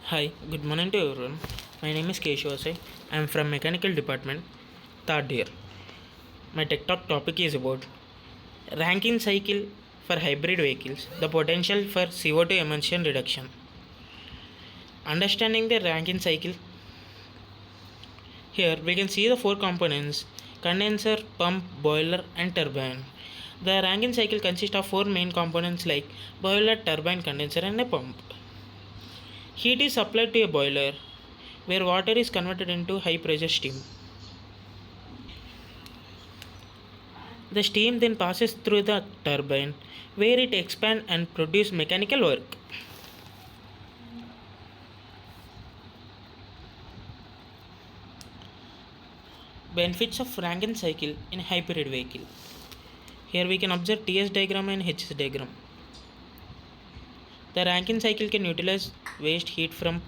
Hi, good morning to everyone. My name is Keshwasai. I am from Mechanical Department, third year. My tech talk topic is about ranking cycle for hybrid vehicles, the potential for CO2 emission reduction. Understanding the Rankine cycle, here we can see the four components: condenser, pump, boiler, and turbine. The Rankine cycle consists of four main components like boiler, turbine, condenser, and a pump. Heat is supplied to a boiler where water is converted into high pressure steam. The steam then passes through the turbine where it expands and produces mechanical work. Benefits of Rankine cycle in hybrid vehicle. Here we can observe TS diagram and HS diagram. The Rankine cycle can utilize waste heat from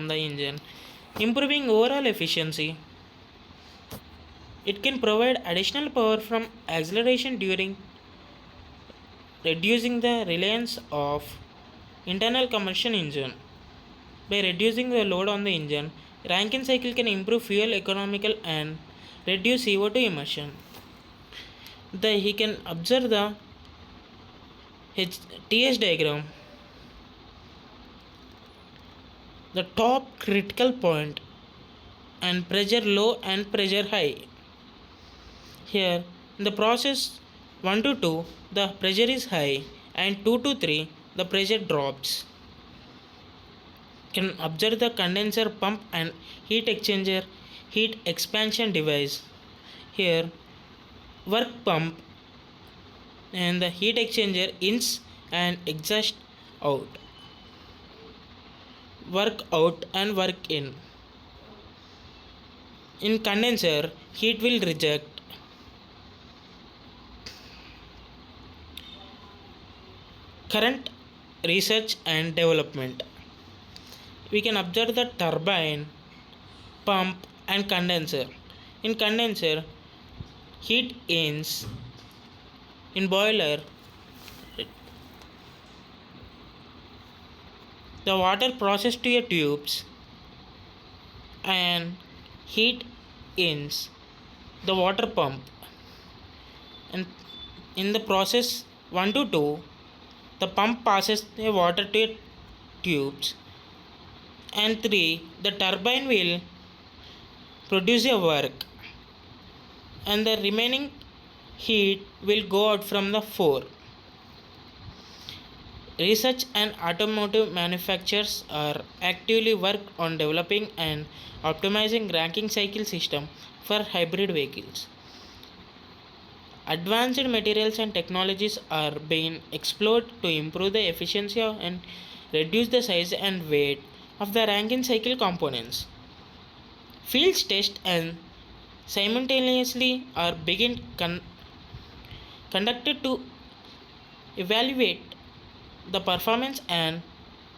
the engine, improving overall efficiency. It can provide additional power from acceleration during reducing the reliance of internal combustion engine. By reducing the load on the engine, Rankine cycle can improve fuel economical and reduce CO2 emission. He can observe the TS diagram. The top critical point and pressure low and pressure high. Here in the process 1 to 2 the pressure is high and 2 to 3 the pressure drops. Can observe the condenser, pump and heat exchanger, heat expansion device. Here work pump and the heat exchanger ins and exhaust out, work out and work in. In condenser heat will reject. Current research and development. We can observe the turbine, pump and condenser. In condenser heat ends. In boiler the water processed to a tubes and heat ends the water pump. And in the process 1 to 2 the pump passes the water to tubes, and 3 the turbine will produce a work and the remaining heat will go out from the 4. Research and automotive manufacturers are actively work on developing and optimizing Rankine cycle system for hybrid vehicles. Advanced materials and technologies are being explored to improve the efficiency and reduce the size and weight of the Rankine cycle components. Fields test and simultaneously are conducted to evaluate the performance and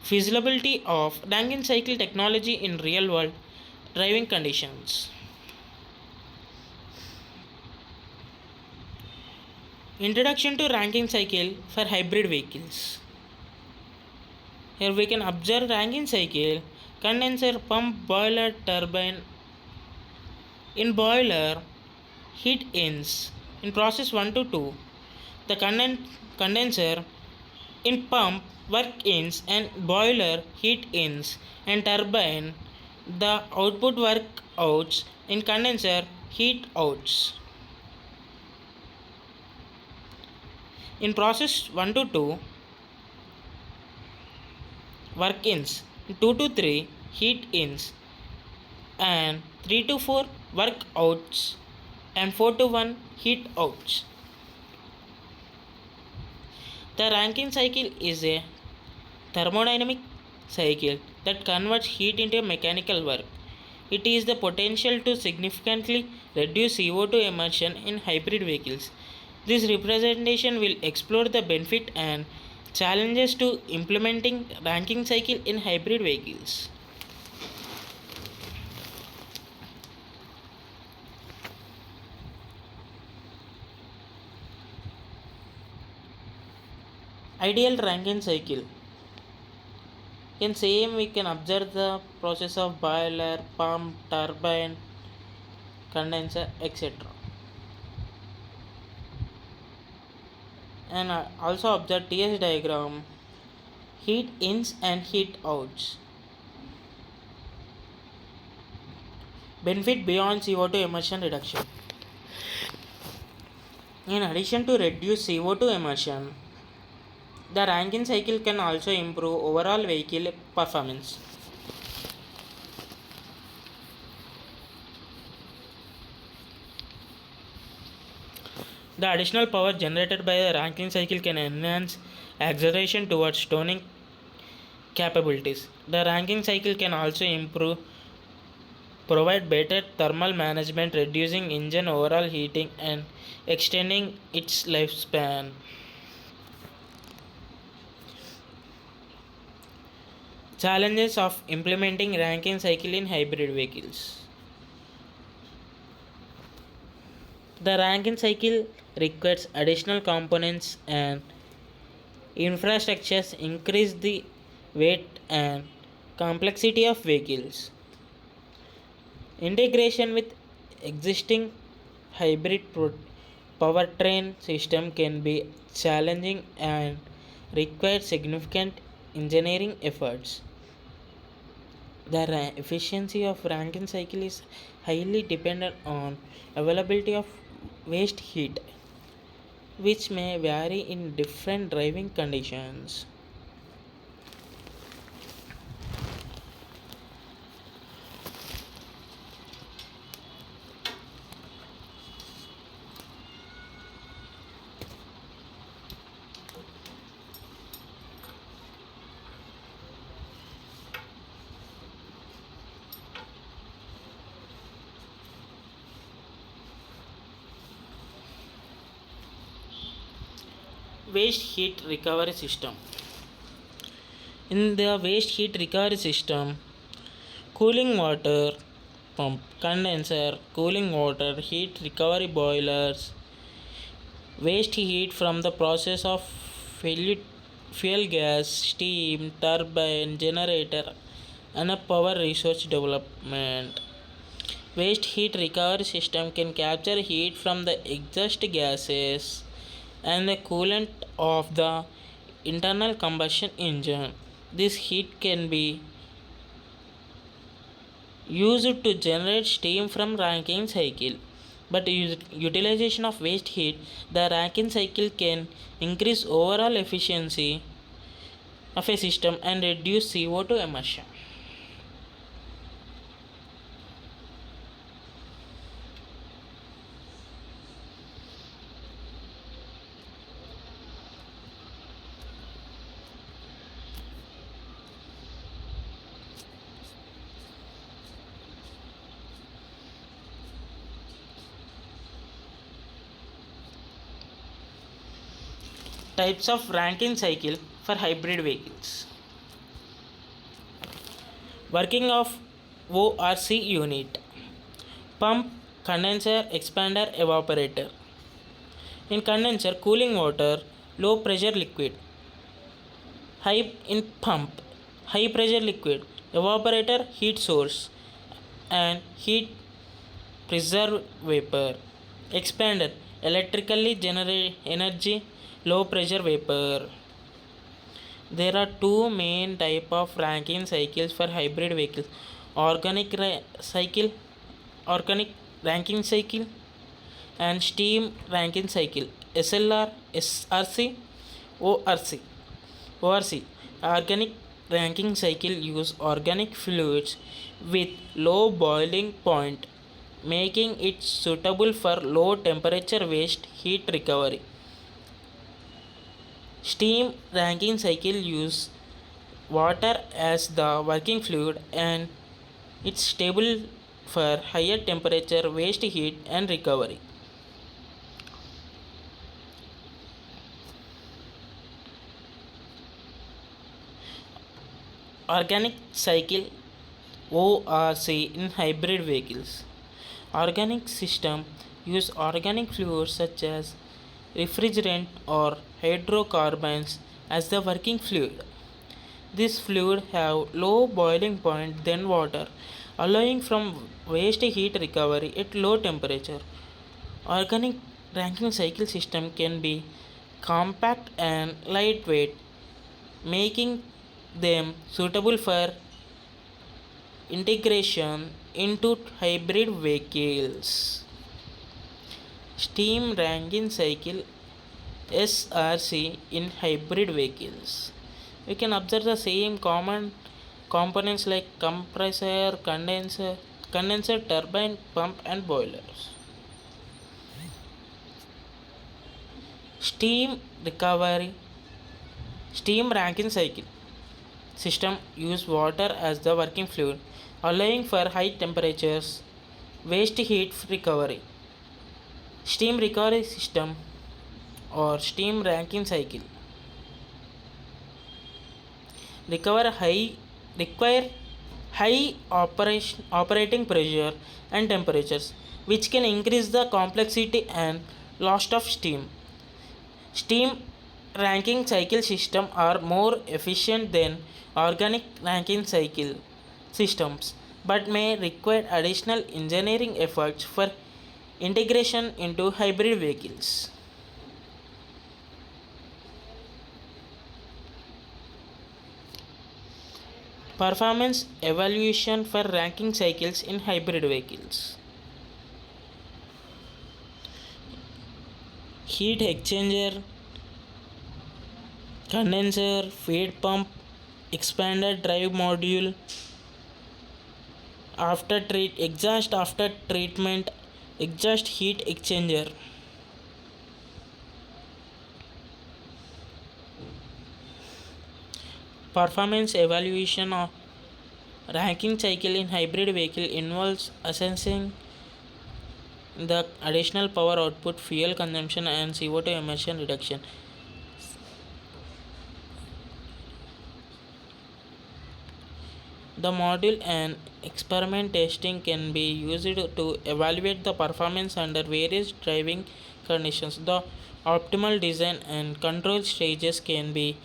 feasibility of Rankine cycle technology in real world driving conditions. Introduction to Rankine cycle for hybrid vehicles. Here we can observe Rankine cycle, condenser, pump, boiler, turbine. In boiler, heat ends. In process 1 to 2, the condenser. In pump, work ends and boiler, heat ends. And turbine, the output work outs. In condenser, heat outs. In process 1 to 2, work ins. 2 to 3, heat ins. And 3 to 4, work outs. And 4 to 1, heat outs. The Rankine cycle is a thermodynamic cycle that converts heat into mechanical work. It is the potential to significantly reduce CO2 emission in hybrid vehicles. This representation will explore the benefit and challenges to implementing Rankine cycle in hybrid vehicles. Ideal Rankine cycle. In same we can observe the process of boiler, pump, turbine, condenser, etc. And also observe TS diagram, heat ins and heat outs. Benefit beyond CO2 emission reduction. In addition to reduce CO2 emission, the Rankine cycle can also improve overall vehicle performance. The additional power generated by the Rankine cycle can enhance acceleration towards stoning capabilities. The Rankine cycle can also provide better thermal management, reducing engine overall heating and extending its lifespan. Challenges of implementing Rankine cycle in hybrid vehicles. The Rankine cycle requires additional components and infrastructures, increase the weight and complexity of vehicles. Integration with existing hybrid powertrain system can be challenging and require significant engineering efforts. The efficiency of Rankine cycle is highly dependent on availability of waste heat, which may vary in different driving conditions. Waste heat recovery system. In the waste heat recovery system, cooling water pump, condenser, cooling water, heat recovery boilers, waste heat from the process of fuel gas, steam, turbine, generator, and a power resource development. Waste heat recovery system can capture heat from the exhaust gases and the coolant of the internal combustion engine. This heat can be used to generate steam from Rankine cycle. But utilization of waste heat, the Rankine cycle can increase overall efficiency of a system and reduce CO2 emission. Types of Rankine cycle for hybrid vehicles. Working of ORC unit: pump, condenser, expander, evaporator. In condenser, cooling water, low pressure liquid. In pump, high pressure liquid. Evaporator, heat source and heat preserve vapor. Expander, electrically generate energy, low pressure vapor. There are two main type of Rankine cycles for hybrid vehicles: organic cycle, organic Rankine cycle, and steam Rankine cycle. SLR, SRC, ORC. ORC. Organic Rankine cycle use organic fluids with low boiling point, making it suitable for low temperature waste heat recovery. Steam Rankine cycle use water as the working fluid and it's stable for higher temperature waste heat and recovery. Organic cycle ORC in hybrid vehicles. Organic system use organic fluids such as refrigerant or hydrocarbons as the working fluid. This fluid have low boiling point than water, allowing from waste heat recovery at low temperature. Organic Rankine cycle system can be compact and lightweight, making them suitable for integration into hybrid vehicles. Steam Rankine cycle SRC in hybrid vehicles. We can observe the same common components like compressor, condenser, turbine, pump, and boilers. Steam recovery, steam Rankine cycle system use water as the working fluid, allowing for high temperatures, waste heat recovery. Steam recovery system or steam Rankine cycle require high operating pressure and temperatures, which can increase the complexity and loss of steam. Steam Rankine cycle systems are more efficient than organic Rankine cycle systems, but may require additional engineering efforts for integration into hybrid vehicles. Performance evaluation for Rankine cycles in hybrid vehicles. Heat exchanger, condenser, feed pump, expanded drive module, exhaust after treatment, exhaust heat exchanger. Performance evaluation of Rankine cycle in hybrid vehicle involves assessing the additional power output, fuel consumption, and CO2 emission reduction. The module and experiment testing can be used to evaluate the performance under various driving conditions. The optimal design and control stages can be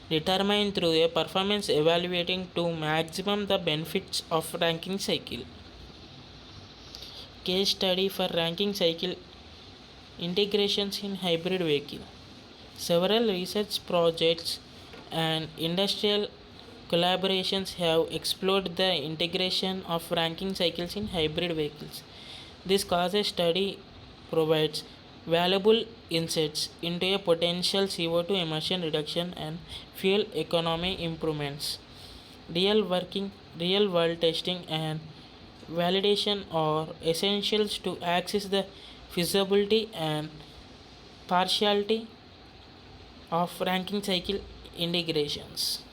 determined through a performance evaluating to maximum the benefits of Rankine cycle. Case study for Rankine cycle integrations in hybrid vehicle. Several research projects and industrial collaborations have explored the integration of Rankine cycles in hybrid vehicles. This case study provides valuable insights into a potential CO2 emission reduction and fuel economy improvements. Real world testing and validation are essentials to access the feasibility and partiality of Rankine cycle integrations.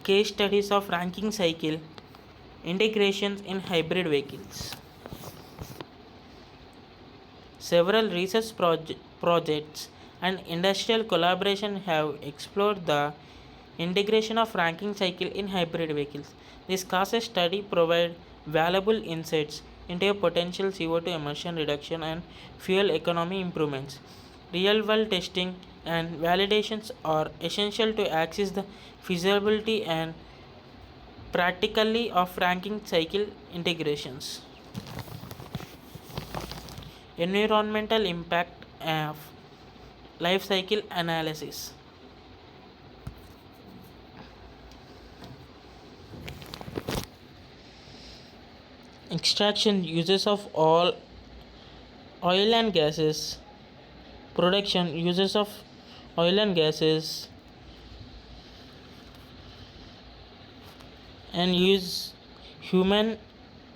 Case studies of Rankine cycle integrations in hybrid vehicles. Several research projects and industrial collaboration have explored the integration of Rankine cycle in hybrid vehicles. This case study provides valuable insights into a potential CO2 emission reduction and fuel economy improvements. Real world testing and validations are essential to access the feasibility and practically of Rankine cycle integrations. Environmental impact of life cycle analysis. Extraction uses of all oil and gases, production uses of oil and gases, and use human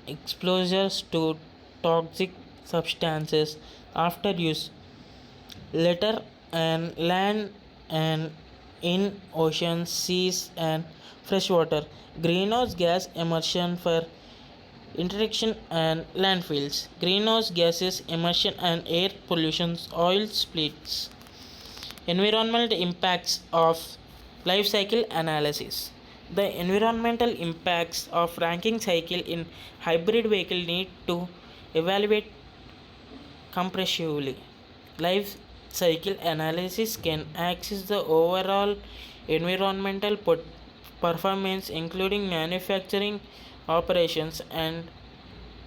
exposures to toxic substances after use, later and land and in oceans, seas, and freshwater. Greenhouse gas emission for interaction and landfills. Greenhouse gases emission and air pollution, oil splits. Environmental impacts of life cycle analysis. The environmental impacts of ranking cycle in hybrid vehicle need to evaluate comprehensively. Life cycle analysis can assess the overall environmental performance, including manufacturing operations and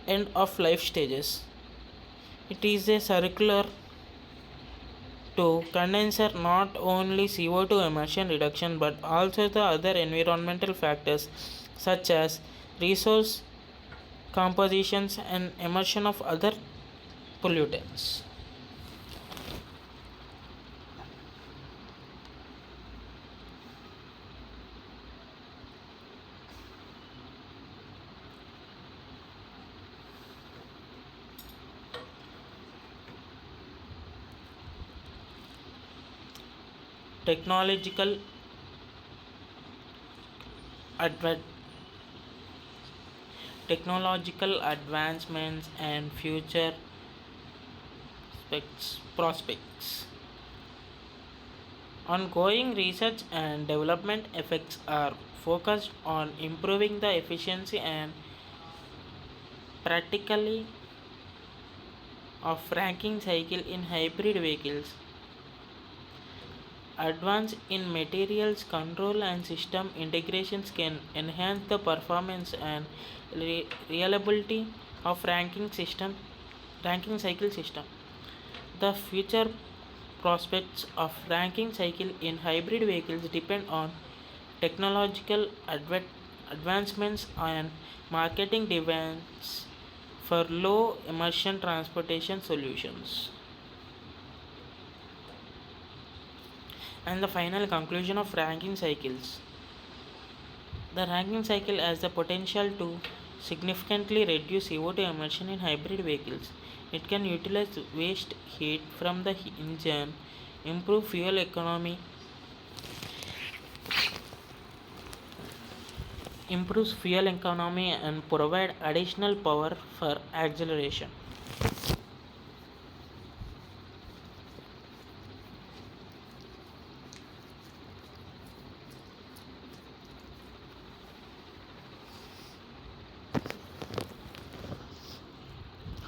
end of life stages. It is a circular to condenser not only CO2 emission reduction but also the other environmental factors such as resource compositions and emission of other pollutants. Technological adva- technological advancements and future prospects. Ongoing research and development efforts are focused on improving the efficiency and practically of ranking cycle in hybrid vehicles. Advance in materials control and system integrations can enhance the performance and reliability of ranking cycle system. The future prospects of ranking cycle in hybrid vehicles depend on technological advancements and marketing demands for low emission transportation solutions. And the final conclusion of ranking cycles. The ranking cycle has the potential to significantly reduce CO2 emission in hybrid vehicles. It can utilize waste heat from the engine, improve fuel economy, improves fuel economy and provide additional power for acceleration.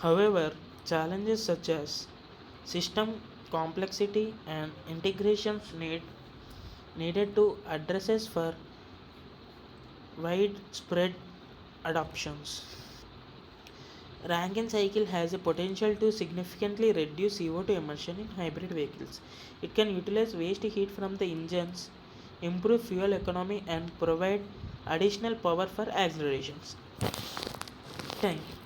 However, challenges such as system complexity and integrations needed to addresses for widespread adoptions. Rankine cycle has a potential to significantly reduce CO2 emission in hybrid vehicles. It can utilize waste heat from the engines, improve fuel economy, and provide additional power for accelerations. Thank you.